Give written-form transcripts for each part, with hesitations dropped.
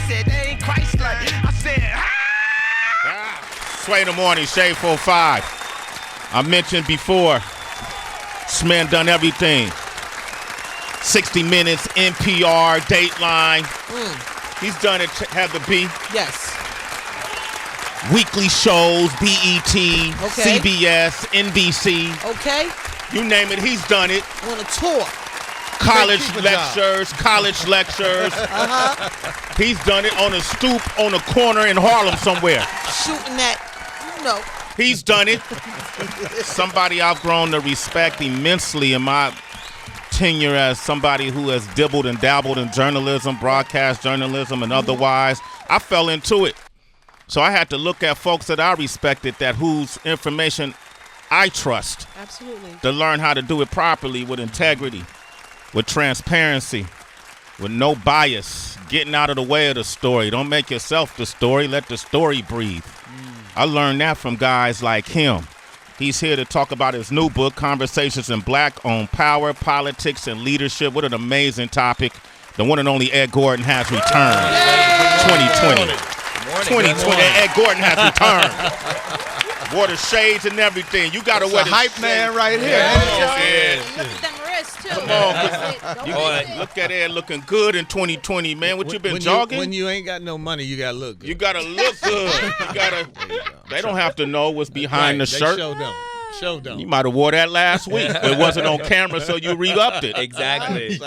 said, they ain't Christ-like. I said, Sway in the morning, Shade 45. I mentioned before, this man done everything. 60 Minutes, NPR, Dateline. He's done it, had to be. Yes. Weekly shows, BET, CBS, NBC. Okay. You name it, he's done it. On a tour. College lectures. He's done it on a stoop on a corner in Harlem somewhere. Shooting that, He's done it. Somebody I've grown to respect immensely in my tenure as somebody who has dibbled and dabbled in journalism, broadcast journalism, and otherwise. I fell into it. So I had to look at folks that I respected, that whose information I trust. Absolutely. To learn how to do it properly with integrity, with transparency, with no bias, getting out of the way of the story. Don't make yourself the story. Let the story breathe. I learned that from guys like him. He's here to talk about his new book, Conversations in Black, on power, politics, and leadership. What an amazing topic. The one and only Ed Gordon has returned. 2020. 2020, Ed Gordon has returned. Wore the shades and everything. You got to wear the hype man right here. Look at them wrists, too. Come on. Look at Ed looking good in 2020, man. What you been jogging? When you ain't got no money, you got to look good. You got to look good. They don't have to know what's behind the shirt. Show them. You might have wore that last week. It wasn't on camera, so you re-upped it. Exactly.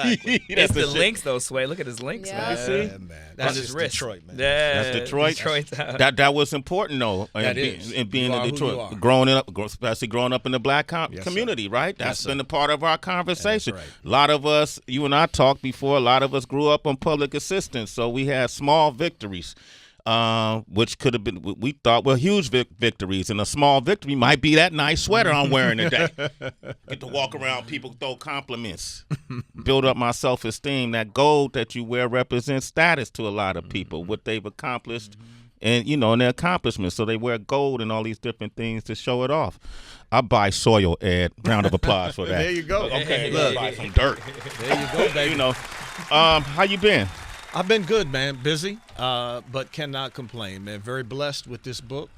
It's the links, though, Sway. Look at his links, man. You see? Yeah, man. That's his wrist. Detroit, man. Yeah, that's Detroit. That was important, though. That is. In being in Detroit, especially growing up in the black community, right? That's been a part of our conversation. Right. A lot of us, you and I talked before, a lot of us grew up on public assistance, so we had small victories. Which could have been, we thought, were huge victories. And a small victory might be that nice sweater I'm wearing today. Get to walk around, people throw compliments. Build up my self-esteem. That gold that you wear represents status to a lot of people, what they've accomplished and, and their accomplishments. So they wear gold and all these different things to show it off. I buy soil, Ed. Round of applause for that. There you go. Okay, look. Buy some dirt. There you go, baby. How you been? I've been good, man. Busy, but cannot complain, man. Very blessed with this book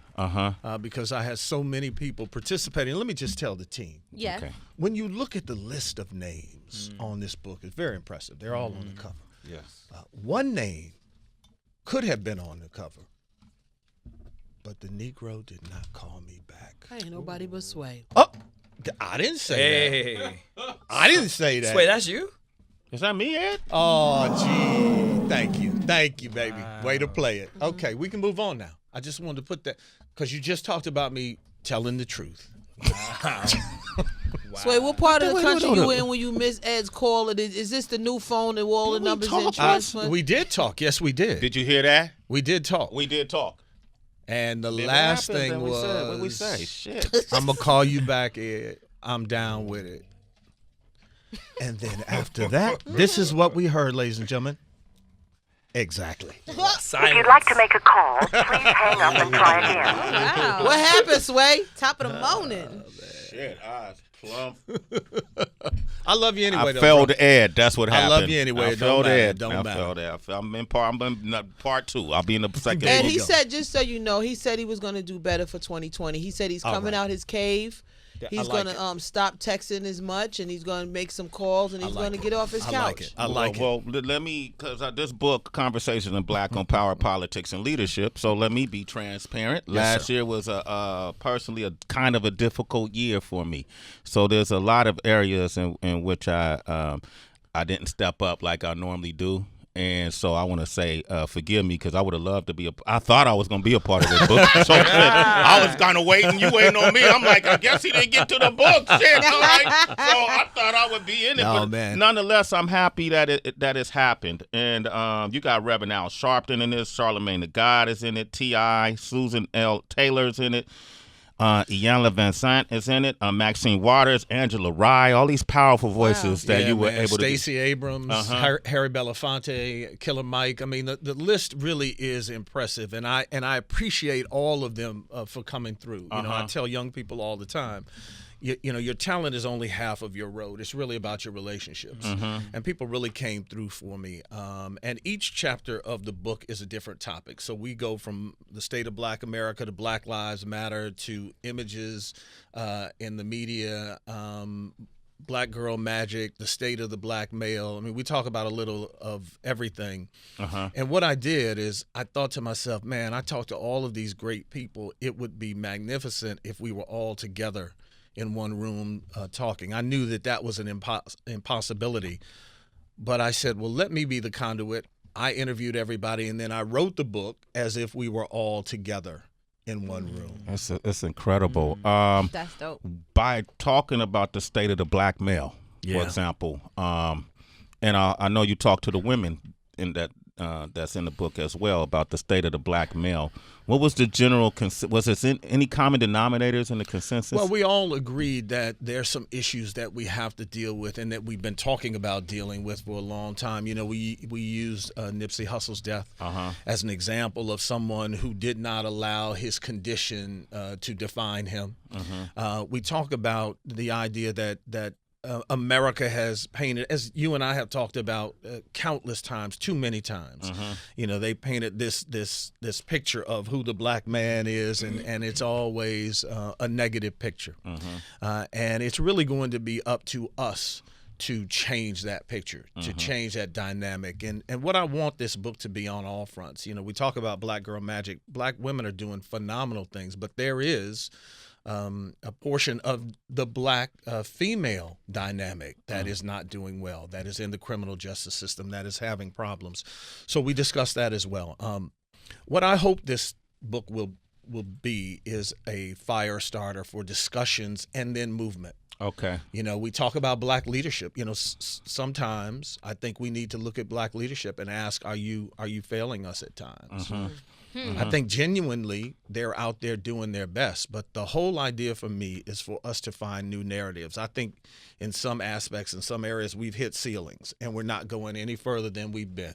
because I had so many people participating. Let me just tell the team. Yeah. Okay. When you look at the list of names on this book, it's very impressive. They're all on the cover. Yes. One name could have been on the cover, but the Negro did not call me back. I ain't nobody but Sway. Oh, I didn't say that. I didn't say that. Sway, that's you? Is that me, Ed? Oh, gee. Thank you, baby. Way to play it. Okay, we can move on now. I just wanted to put that because you just talked about me telling the truth. Wow. Sway, what part of the country you in when you miss Ed's call? Is this the new phone and all the numbers in transfer? We did talk. Yes, we did. Did you hear that? We did talk. We did talk. And the last thing was, what we say? Shit. I'm gonna call you back, Ed. I'm down with it. And then after that, this is what we heard, ladies and gentlemen. Exactly. Silence. If you'd like to make a call, please hang up and try again. Wow. What happened, Sway? Top of the morning. Shit, eyes plump. I love you anyway. I failed Ed. That's what happened. I love you anyway. I failed Ed. Don't matter. I'm in part two. I'll be in the second. And he said, just so you know, he said he was going to do better for 2020. He said he's coming out his cave. He's going to stop texting as much, and he's going to make some calls, and he's going to get off his couch. I like it. Well, let me, because this book, Conversations in Black on Power, Politics, and Leadership, so let me be transparent. Last year was personally a kind of a difficult year for me. So there's a lot of areas in which I didn't step up like I normally do. And so I want to say, forgive me, because I would have loved to be I thought I was going to be a part of this book. So I was kind of waiting. You waiting on me. I'm like, I guess he didn't get to the book. Shit, all right. So I thought I would be in it. But man. Nonetheless, I'm happy that it's happened. And you got Reverend Al Sharpton in this. Charlamagne Tha God is in it. T.I. Susan L. Taylor's in it. Iyanla Vanzant is in it. Maxine Waters, Angela Rye, all these powerful voices that you were able to. Stacey Abrams, Harry Belafonte, Killer Mike. I mean, the list really is impressive, and I appreciate all of them for coming through. You know, I tell young people all the time, your talent is only half of your road. It's really about your relationships. And people really came through for me. And each chapter of the book is a different topic. So we go from the state of Black America to Black Lives Matter to images in the media, Black girl magic, the state of the black male. I mean, we talk about a little of everything. And what I did is I thought to myself, man, I talked to all of these great people. It would be magnificent if we were all together in one room talking. I knew that was an impossibility. But I said, well, let me be the conduit. I interviewed everybody, and then I wrote the book as if we were all together in one room. It's incredible. That's dope. By talking about the state of the black male, for example, and I know you talk to the women in that's in the book as well about the state of the black male. What was the general was there any common denominators in the consensus? Well, we all agreed that there's some issues that we have to deal with and that we've been talking about dealing with for a long time. You know, we used Nipsey Hussle's death as an example of someone who did not allow his condition to define him. We talk about the idea that America has painted, as you and I have talked about countless times, too many times. You know, they painted this picture of who the black man is, and it's always a negative picture. And it's really going to be up to us to change that picture, to change that dynamic. And what I want this book to be on all fronts. You know, we talk about black girl magic. Black women are doing phenomenal things, but there is a portion of the black female dynamic that is not doing well, that is in the criminal justice system, that is having problems. So we discussed that as well. What I hope this book will be is a fire starter for discussions and then movement. Okay. You know, we talk about black leadership. You know, sometimes I think we need to look at black leadership and ask, are you failing us at times? I think genuinely they're out there doing their best, but the whole idea for me is for us to find new narratives. I think in some aspects, in some areas, we've hit ceilings and we're not going any further than we've been.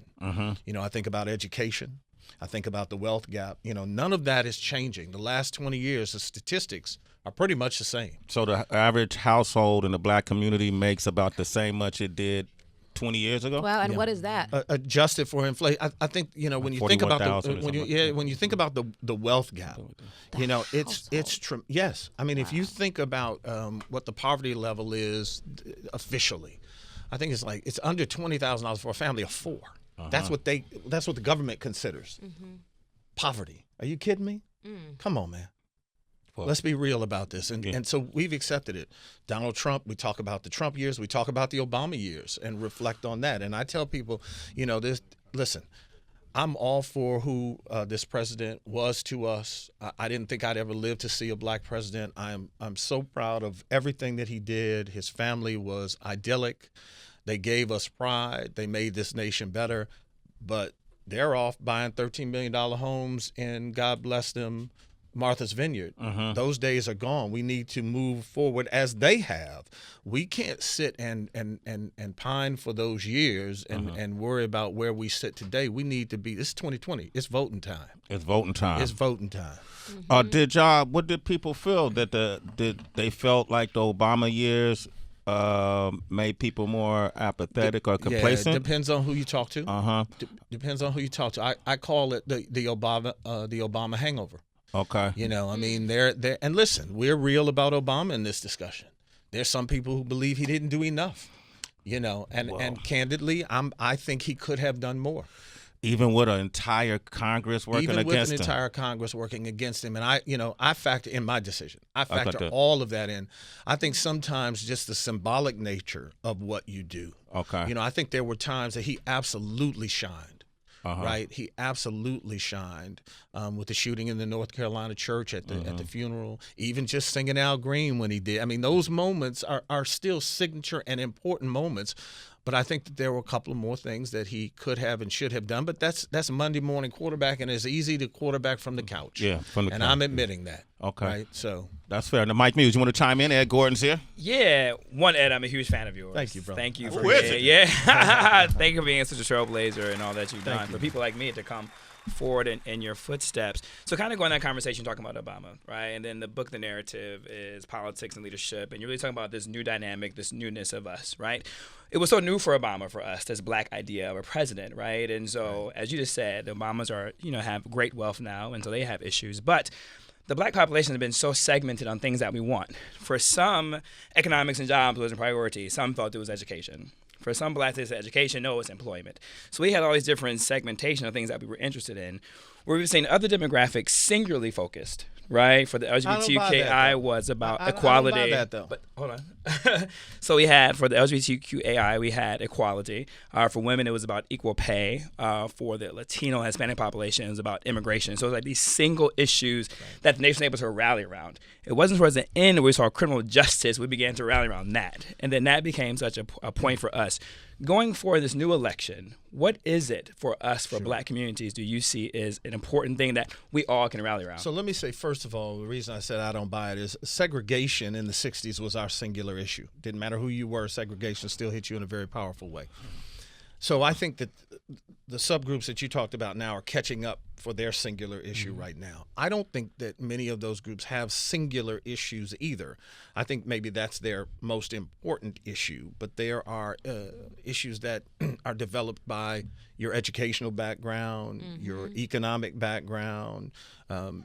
You know, I think about education. I think about the wealth gap. You know, none of that is changing. The last 20 years, the statistics are pretty much the same. So the average household in the black community makes about the same much it did 20 years ago. Well, and what is that? Adjusted for inflation. I think, you know, when you think about when you think about the wealth gap, you know, it's yes. I mean, if you think about what the poverty level is officially, I think it's under $20,000 for a family of four. That's what the government considers poverty. Are you kidding me? Come on, man. Well, let's be real about this. And so we've accepted it. Donald Trump, we talk about the Trump years, we talk about the Obama years and reflect on that. And I tell people, you know, listen, I'm all for who this president was to us. I didn't think I'd ever live to see a black president. I'm so proud of everything that he did. His family was idyllic. They gave us pride. They made this nation better. But they're off buying $13 million homes, and God bless them, Martha's Vineyard. Those days are gone. We need to move forward as they have. We can't sit and pine for those years and worry about where we sit today. We need to be. It's 2020. It's voting time. It's voting time. It's voting time. What did people feel did they felt like the Obama years made people more apathetic or complacent? Yeah, depends on who you talk to. Depends on who you talk to. I call it the Obama hangover. Okay. You know, I mean, and listen, we're real about Obama in this discussion. There's some people who believe he didn't do enough, you know, and candidly, I think he could have done more. Even with an entire Congress working against him. Even with an entire Congress working against him. And I factor in my decision. I factor all of that in. I think sometimes just the symbolic nature of what you do. Okay. You know, I think there were times that he absolutely shined. Right, he absolutely shined with the shooting in the North Carolina church at the funeral. Even just singing Al Green when he did. I mean, those moments are still signature and important moments. But I think that there were a couple of more things that he could have and should have done. But that's Monday morning quarterback, and it's easy to quarterback from the couch. Yeah, from the couch. And I'm admitting that. Okay. Right. So That's fair. Now, Mike Muse, you want to chime in? Ed Gordon's here. Yeah, Ed, I'm a huge fan of yours. Thank you, brother. Thank you for Who is it? Yeah, thank you for being such a trailblazer and all that you've done. Thank you. For people like me to come forward in your footsteps. So kind of going that conversation talking about Obama, right? And then the book, the narrative is politics and leadership. And you're really talking about this new dynamic, this newness of us, right? It was so new for Obama, for us, this black idea of a president, right? And so, as you just said, the Obamas are, have great wealth now, and so they have issues. But the black population has been so segmented on things that we want. For some, economics and jobs was a priority. Some felt it was education. For some blacks, it's education. No, it's employment. So we had all these different segmentation of things that we were interested in. Where we've seen other demographics singularly focused, right? For the LGBTQI was about equality. I don't buy that, though. But hold on. So we had, for the LGBTQAI, we had equality. For women, it was about equal pay. For the Latino, Hispanic population, it was about immigration. So it was like these single issues that the nation was able to rally around. It wasn't towards the end where we saw criminal justice, we began to rally around that. And then that became such a point for us. Going for this new election, what is it for us, for black communities, do you see is an important thing that we all can rally around? So let me say, first of all, the reason I said I don't buy it is segregation in the 60s was our singular issue. Didn't matter who you were, segregation still hit you in a very powerful way. So I think that the subgroups that you talked about now are catching up for their singular issue right now. I don't think that many of those groups have singular issues either. I think maybe that's their most important issue, but there are issues that are developed by your educational background, your economic background,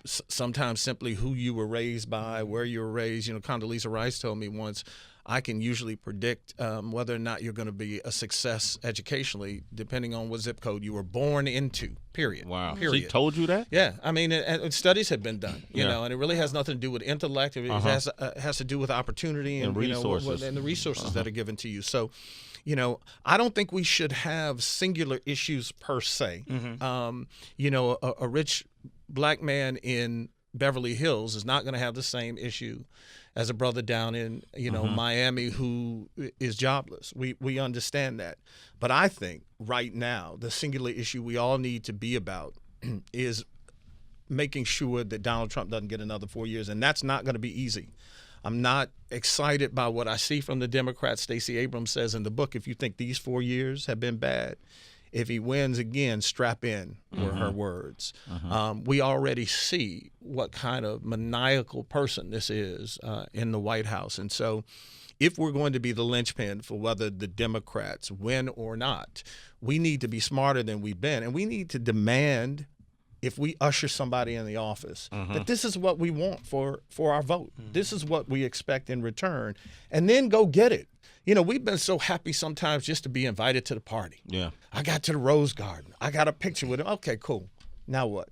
sometimes simply who you were raised by, where you were raised. Condoleezza Rice told me once, I can usually predict whether or not you're going to be a success educationally, depending on what zip code you were born into, period. Wow. Period. She told you that? Yeah. I mean, studies have been done, and it really has nothing to do with intellect. It has to do with opportunity and resources. and the resources that are given to you. So, I don't think we should have singular issues per se. A rich black man in Beverly Hills is not going to have the same issue as a brother down in Miami who is jobless. We understand that. But I think right now the singular issue we all need to be about is making sure that Donald Trump doesn't get another 4 years, and that's not going to be easy. I'm not excited by what I see from the Democrats. Stacey Abrams says in the book, if you think these 4 years have been bad, if he wins again, strap in, were her words. We already see what kind of maniacal person this is in the White House. And so if we're going to be the linchpin for whether the Democrats win or not, we need to be smarter than we've been. And we need to demand, if we usher somebody in the office, that this is what we want for our vote. This is what we expect in return. And then go get it. We've been so happy sometimes just to be invited to the party. Yeah. I got to the Rose Garden. I got a picture with him. Okay, cool. Now what?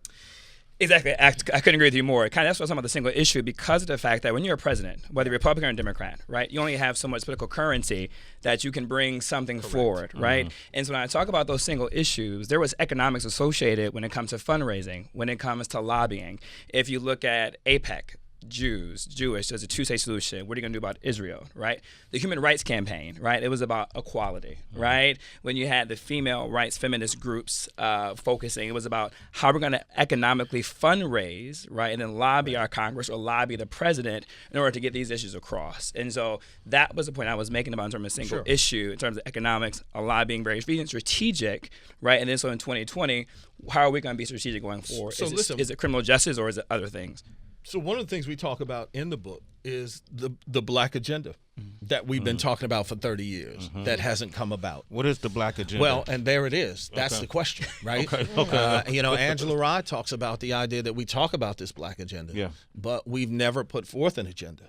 Exactly. I couldn't agree with you more. That's what I'm talking about, the single issue, because of the fact that when you're a president, whether Republican or Democrat, right, you only have so much political currency that you can bring something forward, right? And so when I talk about those single issues, there was economics associated when it comes to fundraising, when it comes to lobbying. If you look at AIPAC, Jewish, there's a two-state solution. What are you going to do about Israel, right? The Human Rights Campaign, right? It was about equality, right? When you had the female rights, feminist groups focusing, it was about how we're going to economically fundraise, right? And then lobby our Congress or lobby the president in order to get these issues across. And so that was the point I was making about in terms of single issue, in terms of economics, a lobbying, very strategic, right? And then so in 2020, how are we going to be strategic going forward? So is it criminal justice or is it other things? So one of the things we talk about in the book is the black agenda that we've been talking about for 30 years that hasn't come about. What is the black agenda? Well, and there it is. That's the question, right? Angela Rye talks about the idea that we talk about this black agenda, but we've never put forth an agenda.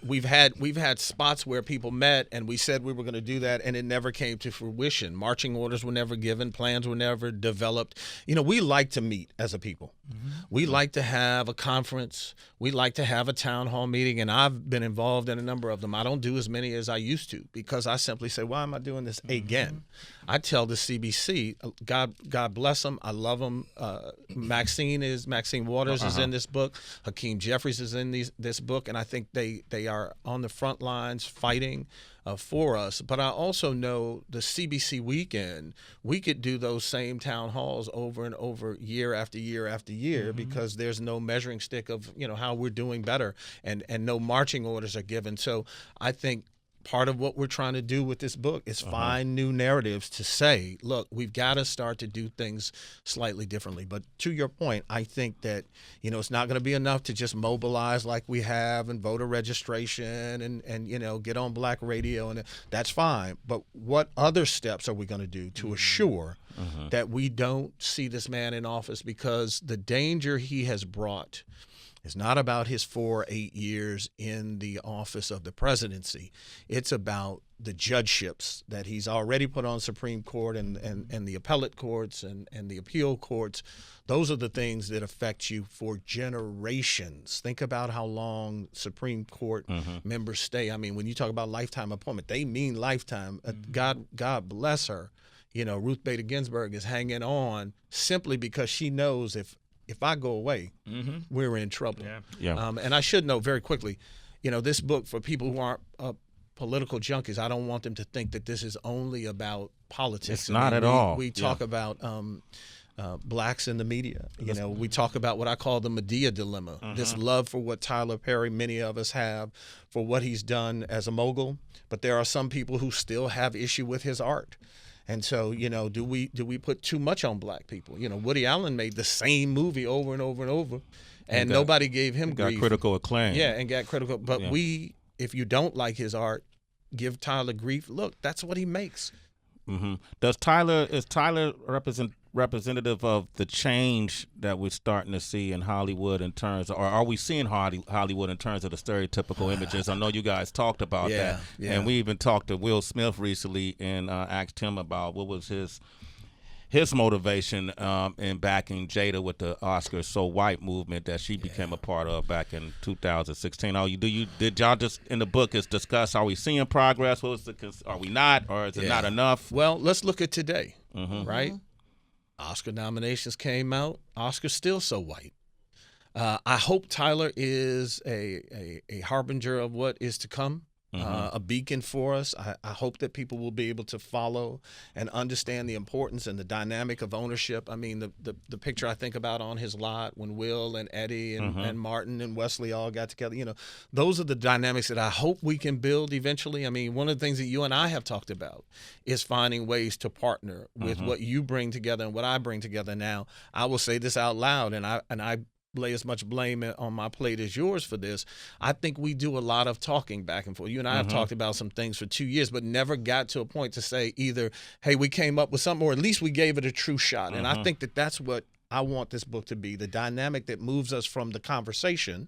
We've had spots where people met and we said we were going to do that and it never came to fruition. Marching orders were never given, plans were never developed. We like to meet as a people. We like to have a conference. We like to have a town hall meeting, and I've been involved in a number of them. I don't do as many as I used to because I simply say, why am I doing this again? I tell the CBC, God bless them. I love them. Maxine Waters is in this book. Hakeem Jeffries is in this book, and I think they are on the front lines fighting for us. But I also know the CBC weekend, we could do those same town halls over and over, year after year after year, because there's no measuring stick of how we're doing better, and no marching orders are given. So I think part of what we're trying to do with this book is find new narratives to say, look, we've got to start to do things slightly differently. But to your point, I think that, it's not going to be enough to just mobilize like we have and voter registration and get on black radio, and that's fine. But what other steps are we going to do to assure that we don't see this man in office? Because the danger he has brought is not about his 4 or 8 years in the office of the presidency. It's about the judgeships that he's already put on Supreme Court and the appellate courts and the appeal courts. Those are the things that affect you for generations. Think about how long Supreme Court members stay. I mean, when you talk about lifetime appointment, they mean lifetime. God bless her. Ruth Bader Ginsburg is hanging on simply because she knows if I go away, we're in trouble. Yeah. And I should note very quickly, this book, for people who aren't political junkies, I don't want them to think that this is only about politics. It's not at all. We talk about blacks in the media. We talk about what I call the Medea dilemma, this love for what Tyler Perry, many of us have, for what he's done as a mogul. But there are some people who still have issue with his art. And so, do we put too much on black people? Woody Allen made the same movie over and over and over, and nobody gave him grief. Got critical acclaim. Yeah, and got critical. But if you don't like his art, give Tyler grief. Look, that's what he makes. Is Tyler representative of the change that we're starting to see in Hollywood or are we seeing Hollywood in terms of the stereotypical images? I know you guys talked about that, and we even talked to Will Smith recently and asked him about what was his motivation in backing Jada with the Oscar So White movement that she became a part of back in 2016. Did y'all just in the book is discuss, are we seeing progress? Are we not, or is it not enough? Well, let's look at today, right? Oscar nominations came out. Oscar's still so white. I hope Tyler is a harbinger of what is to come. A beacon for us. I hope that people will be able to follow and understand the importance and the dynamic of ownership. I mean, the picture I think about on his lot when Will and Eddie and Martin and Wesley all got together, those are the dynamics that I hope we can build eventually. I mean, one of the things that you and I have talked about is finding ways to partner with what you bring together and what I bring together now. I will say this out loud, and I lay as much blame on my plate as yours for this. I think we do a lot of talking back and forth. You and I have talked about some things for 2 years, but never got to a point to say either, hey, we came up with something, or at least we gave it a true shot. And I think that that's what I want this book to be, the dynamic that moves us from the conversation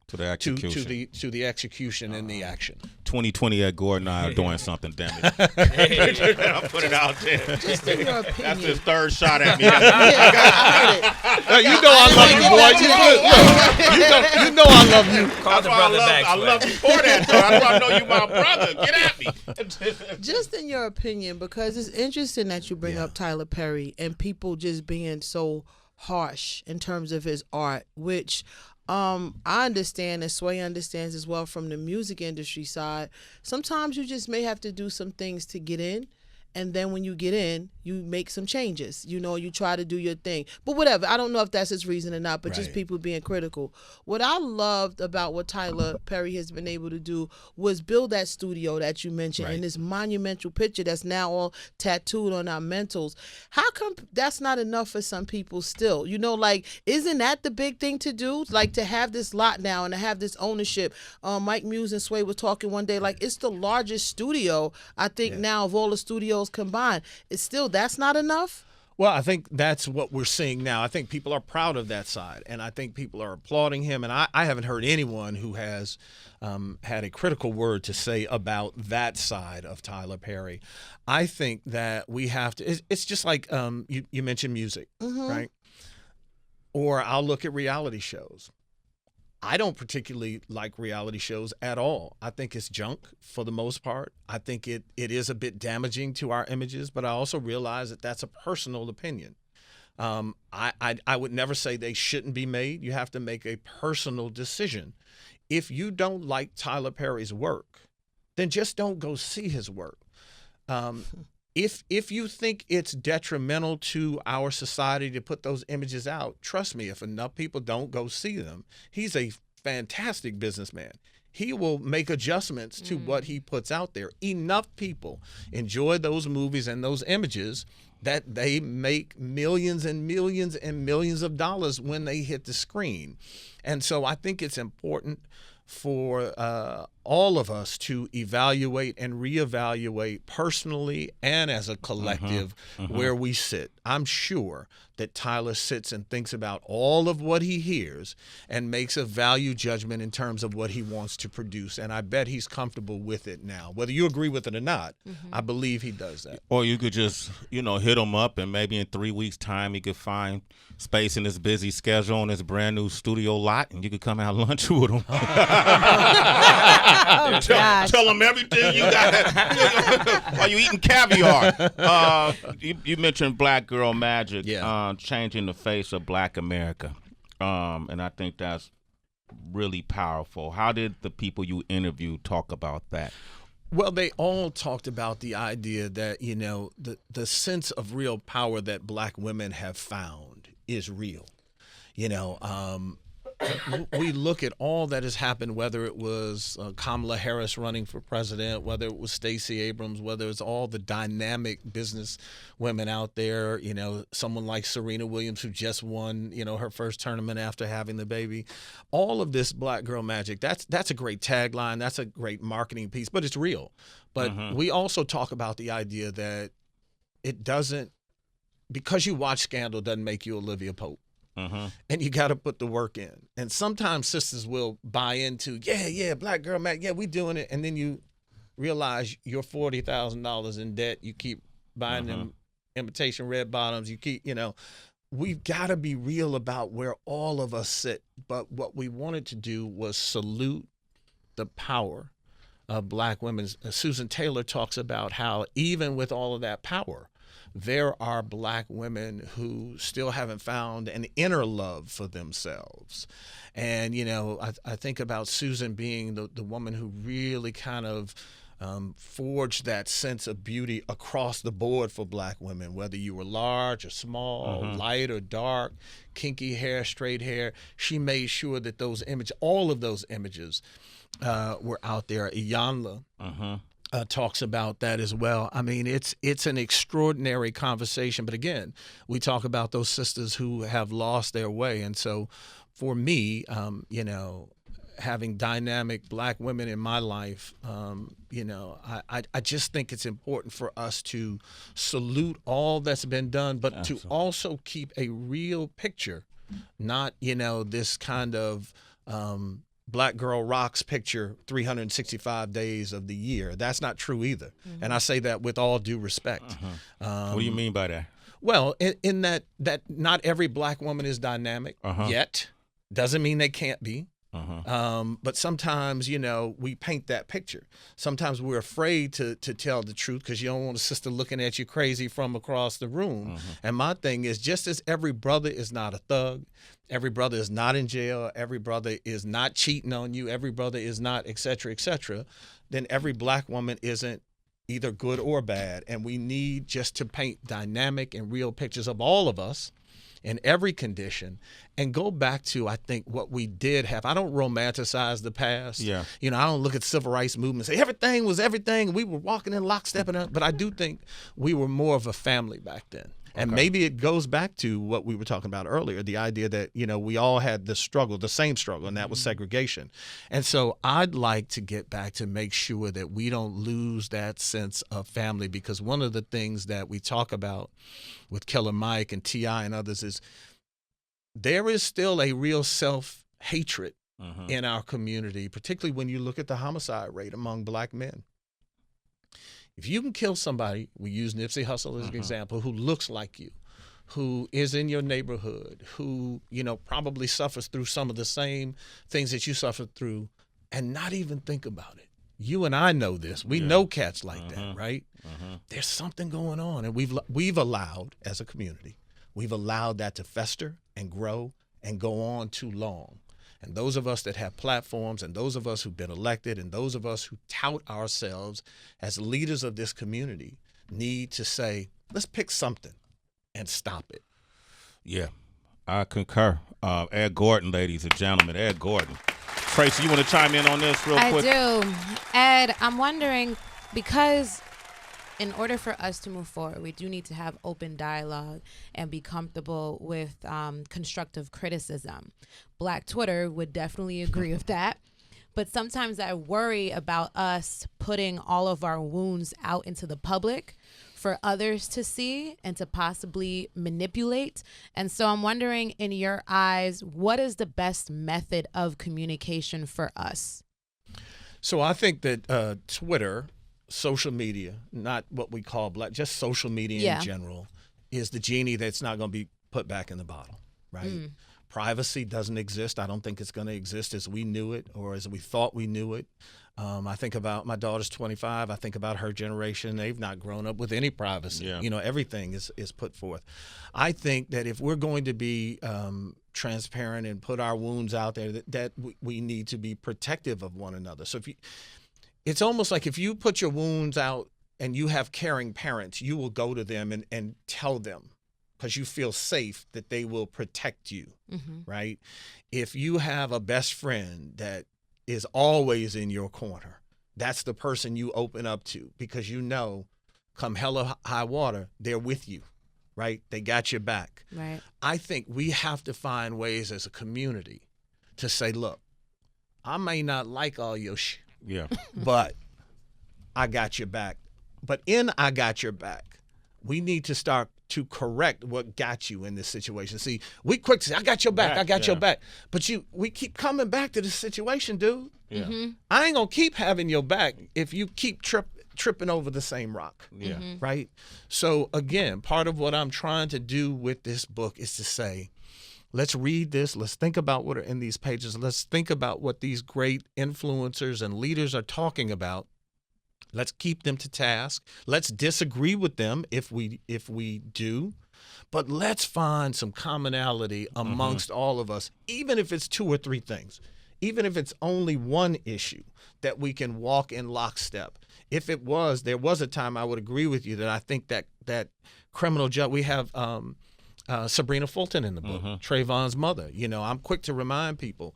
to the execution. To the execution and the action. 2020 Ed Gordon and I are doing something, damn it. I'll put it out there. Just in your opinion. That's his third shot at me. You know I love you, boy. You know I love you. Call the brother back. I love you for that, though. That's why I know you my brother. Get at me. Just in your opinion, because it's interesting that you bring up Tyler Perry and people just being so harsh in terms of his art, which I understand, and Sway understands as well from the music industry side. Sometimes you just may have to do some things to get in, and then when you get in, you make some changes. You try to do your thing. But whatever, I don't know if that's his reason or not, but just people being critical. What I loved about what Tyler Perry has been able to do was build that studio that you mentioned and this monumental picture that's now all tattooed on our mentals. How come that's not enough for some people still? Isn't that the big thing to do? Like, to have this lot now and to have this ownership. Mike Muse and Sway were talking one day, like, it's the largest studio, I think, now of all the studios combined. It's still, that's not enough? Well, I think that's what we're seeing now. I think people are proud of that side, and I think people are applauding him. And I haven't heard anyone who has had a critical word to say about that side of Tyler Perry. I think that we have to, it's just like you mentioned music, right? Or I'll look at reality shows. I don't particularly like reality shows at all. I think it's junk for the most part. I think it is a bit damaging to our images, but I also realize that that's a personal opinion. I would never say they shouldn't be made. You have to make a personal decision. If you don't like Tyler Perry's work, then just don't go see his work. If you think it's detrimental to our society to put those images out, trust me, if enough people don't go see them, he's a fantastic businessman. He will make adjustments to what he puts out there. Enough people enjoy those movies and those images that they make millions and millions and millions of dollars when they hit the screen. And so I think it's important for all of us to evaluate and reevaluate personally and as a collective where we sit. I'm sure that Tyler sits and thinks about all of what he hears and makes a value judgment in terms of what he wants to produce. And I bet he's comfortable with it now. Whether you agree with it or not, I believe he does that. Or you could just, hit him up and maybe in 3 weeks' time he could find space in his busy schedule on his brand new studio lot and you could come have lunch with him. Tell him everything you got while you eating caviar. You mentioned Black Girl Magic, changing the face of Black America, and I think that's really powerful. How did the people you interviewed talk about that? Well, they all talked about the idea that, the sense of real power that Black women have found is real. We look at all that has happened, whether it was Kamala Harris running for president, whether it was Stacey Abrams, whether it's all the dynamic business women out there, someone like Serena Williams who just won, her first tournament after having the baby. All of this Black Girl Magic, that's a great tagline. That's a great marketing piece, but it's real. But we also talk about the idea that it doesn't, because you watch Scandal doesn't make you Olivia Pope. And you got to put the work in. And sometimes sisters will buy into, Black Girl Magic, we doing it. And then you realize you're $40,000 in debt. You keep buying them imitation red bottoms. You keep, we've got to be real about where all of us sit. But what we wanted to do was salute the power of Black women. Susan Taylor talks about how even with all of that power, there are Black women who still haven't found an inner love for themselves. And, I think about Susan being the woman who really kind of forged that sense of beauty across the board for Black women, whether you were large or small, light or dark, kinky hair, straight hair. She made sure that those images, all of those images were out there. Iyanla talks about that as well. I mean, it's an extraordinary conversation. But again, we talk about those sisters who have lost their way. And so for me, having dynamic Black women in my life, I just think it's important for us to salute all that's been done, but to also keep a real picture, not, this kind of Black Girl Rocks picture 365 days of the year. That's not true either. And I say that with all due respect. What do you mean by that? Well, in that not every Black woman is dynamic yet. Doesn't mean they can't be. But sometimes, we paint that picture. Sometimes we're afraid to tell the truth because you don't want a sister looking at you crazy from across the room. And my thing is, just as every brother is not a thug, every brother is not in jail, every brother is not cheating on you, every brother is not, et cetera, then every Black woman isn't either good or bad. And we need just to paint dynamic and real pictures of all of us in every condition and go back to, I think, what we did have. I don't romanticize the past. I don't look at civil rights movement and say everything was everything. We were walking in lockstep. But I do think we were more of a family back then. And maybe it goes back to what we were talking about earlier, the idea that, we all had the same struggle, and that was segregation. And so I'd like to get back to make sure that we don't lose that sense of family, because one of the things that we talk about with Killer Mike and T.I. and others is there is still a real self-hatred in our community, particularly when you look at the homicide rate among Black men. If you can kill somebody, we use Nipsey Hussle as an example, who looks like you, who is in your neighborhood, who, probably suffers through some of the same things that you suffered through, and not even think about it. You and I know this. We know cats like that, right? There's something going on, and we've allowed, as a community, we've allowed that to fester and grow and go on too long. And those of us that have platforms, and those of us who've been elected, and those of us who tout ourselves as leaders of this community need to say, let's pick something and stop it. Yeah, I concur. Ed Gordon, ladies and gentlemen, Ed Gordon. Tracy, you want to chime in on this real quick? I do. Ed, I'm wondering, because in order for us to move forward, we do need to have open dialogue and be comfortable with constructive criticism. Black Twitter would definitely agree with that. But sometimes I worry about us putting all of our wounds out into the public for others to see and to possibly manipulate. And so I'm wondering, in your eyes, what is the best method of communication for us? So I think that Twitter, social media, not what we call black, just social media in general, is the genie that's not going to be put back in the bottle, right? Privacy doesn't exist. I don't think it's going to exist as we knew it or as we thought we knew it. I think about my daughter's 25. I think about her generation. They've not grown up with any privacy. Yeah. Everything is put forth. I think that if we're going to be transparent and put our wounds out there, that we need to be protective of one another. So it's almost like if you put your wounds out and you have caring parents, you will go to them and tell them, because you feel safe that they will protect you, right? If you have a best friend that is always in your corner, that's the person you open up to, because come hell or high water, they're with you, right? They got your back. Right. I think we have to find ways as a community to say, look, I may not like all your shit, but I got your back. But in I got your back, we need to start to correct what got you in this situation. See, we quick to say, I got your back, I got your back. But we keep coming back to this situation, dude. Yeah. I ain't going to keep having your back if you keep tripping over the same rock. Yeah. Right? So, again, part of what I'm trying to do with this book is to say, let's read this. Let's think about what are in these pages. Let's think about what these great influencers and leaders are talking about. Let's keep them to task. Let's disagree with them if we do, but let's find some commonality amongst all of us, even if it's 2 or 3 things, even if it's only one issue that we can walk in lockstep. If there was a time I would agree with you that I think that criminal judge, we have Sabrina Fulton in the book, Trayvon's mother. I'm quick to remind people,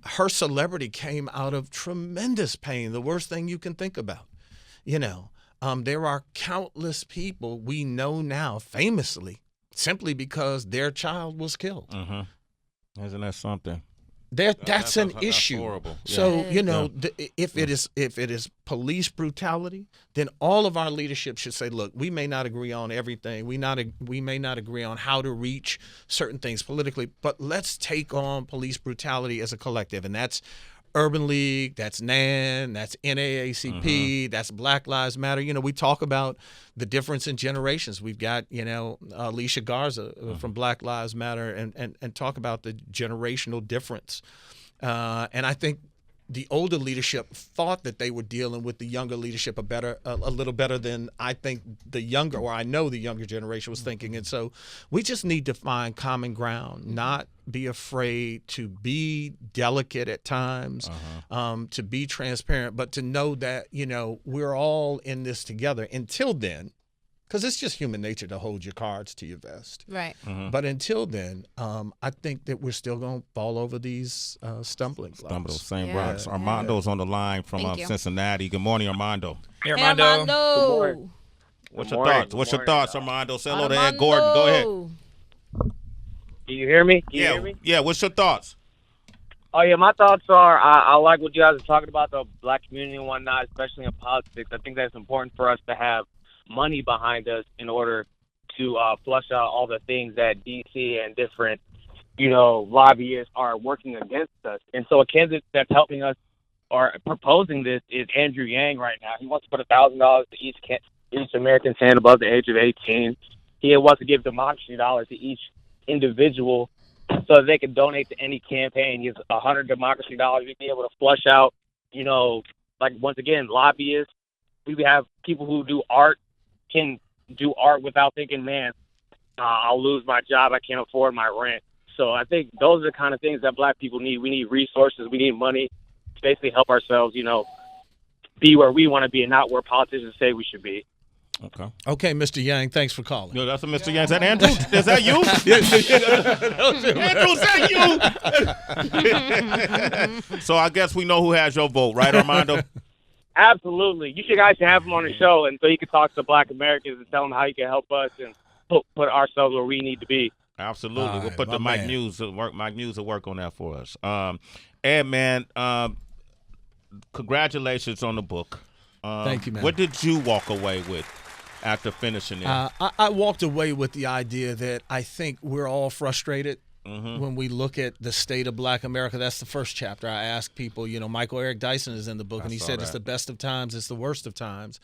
her celebrity came out of tremendous pain, the worst thing you can think about. There are countless people we know now famously simply because their child was killed. Isn't that something? That's an issue. That's horrible. Yeah. So, if it is police brutality, then all of our leadership should say, look, we may not agree on everything. We may not agree on how to reach certain things politically, but let's take on police brutality as a collective. And that's Urban League, that's NAN, that's NAACP, that's Black Lives Matter. We talk about the difference in generations. We've got, Alicia Garza from Black Lives Matter and talk about the generational difference. And I think the older leadership thought that they were dealing with the younger leadership a little better than I think I know the younger generation was thinking. And so we just need to find common ground, not be afraid to be delicate at times, to be transparent, but to know that, we're all in this together. Until then, because it's just human nature to hold your cards to your vest. Right. But until then, I think that we're still going to fall over these stumbling blocks. Rocks. Armando's on the line from Cincinnati. Good morning, Armando. Hey, Armando. What's your thoughts? What's your thoughts, Armando? Say hello to Ed Gordon. Go ahead. Can you hear me? Can you hear me? Yeah, what's your thoughts? Oh, yeah, my thoughts are I like what you guys are talking about, the black community and whatnot, especially in politics. I think that's important for us to have money behind us in order to flush out all the things that D.C. and different, lobbyists are working against us. And so a candidate that's helping us or proposing this is Andrew Yang right now. He wants to put $1,000 to each American hand above the age of 18. he wants to give democracy dollars to each individual so that they can donate to any campaign. He has 100 democracy dollars. We'd be able to flush out, like, once again, lobbyists. We have people who do art can do art without thinking, man, I'll lose my job. I can't afford my rent. So I think those are the kind of things that black people need. We need resources. We need money to basically help ourselves, be where we want to be and not where politicians say we should be. Okay, Mr. Yang, thanks for calling. Yo, that's a Mr. Yang. Is that Andrew? Is that you? Andrew, is that you? So I guess we know who has your vote, right, Armando? Absolutely. You guys should have him on the show, and so you can talk to Black Americans and tell them how you can help us and put ourselves where we need to be. Absolutely. We'll put the Mike News to work. Mike News will work on that for us. Ed, man, congratulations on the book. Thank you, man. What did you walk away with after finishing it? I walked away with the idea that I think we're all frustrated when we look at the state of Black America. That's the first chapter. I asked people, Michael Eric Dyson is in the book, and he said it's the best of times, it's the worst of times.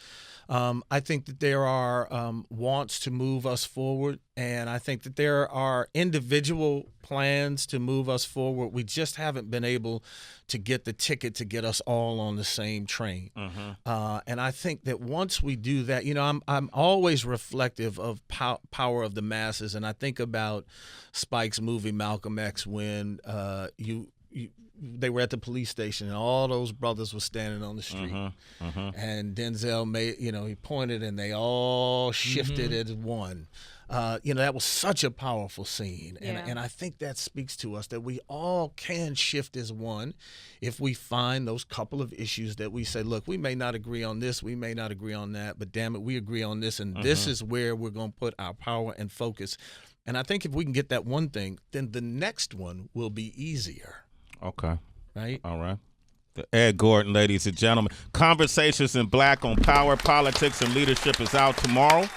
I think that there are wants to move us forward, and I think that there are individual plans to move us forward. We just haven't been able to get the ticket to get us all on the same train. And I think that once we do that, I'm always reflective of power of the masses, and I think about Spike's movie Malcolm X when they were at the police station and all those brothers were standing on the street. And Denzel he pointed and they all shifted as one. That was such a powerful scene. And I think that speaks to us that we all can shift as one if we find those couple of issues that we say, look, we may not agree on this, we may not agree on that, but damn it, we agree on this, and this is where we're going to put our power and focus. And I think if we can get that one thing, then the next one will be easier. Okay. Right? All right. The Ed Gordon, ladies and gentlemen. Conversations in Black on Power, Politics, and Leadership is out tomorrow.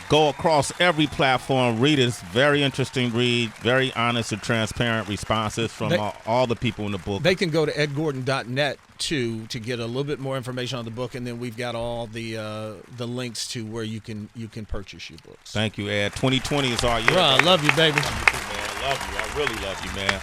Go across every platform. Read it. It's very interesting read. Very honest and transparent responses from all the people in the book. They can go to edgordon.net too to get a little bit more information on the book, and then we've got all the links to where you can purchase your books. Thank you, Ed. 2020 is our year. Bro, I love you, baby. I love you, man. I love you. I really love you, man.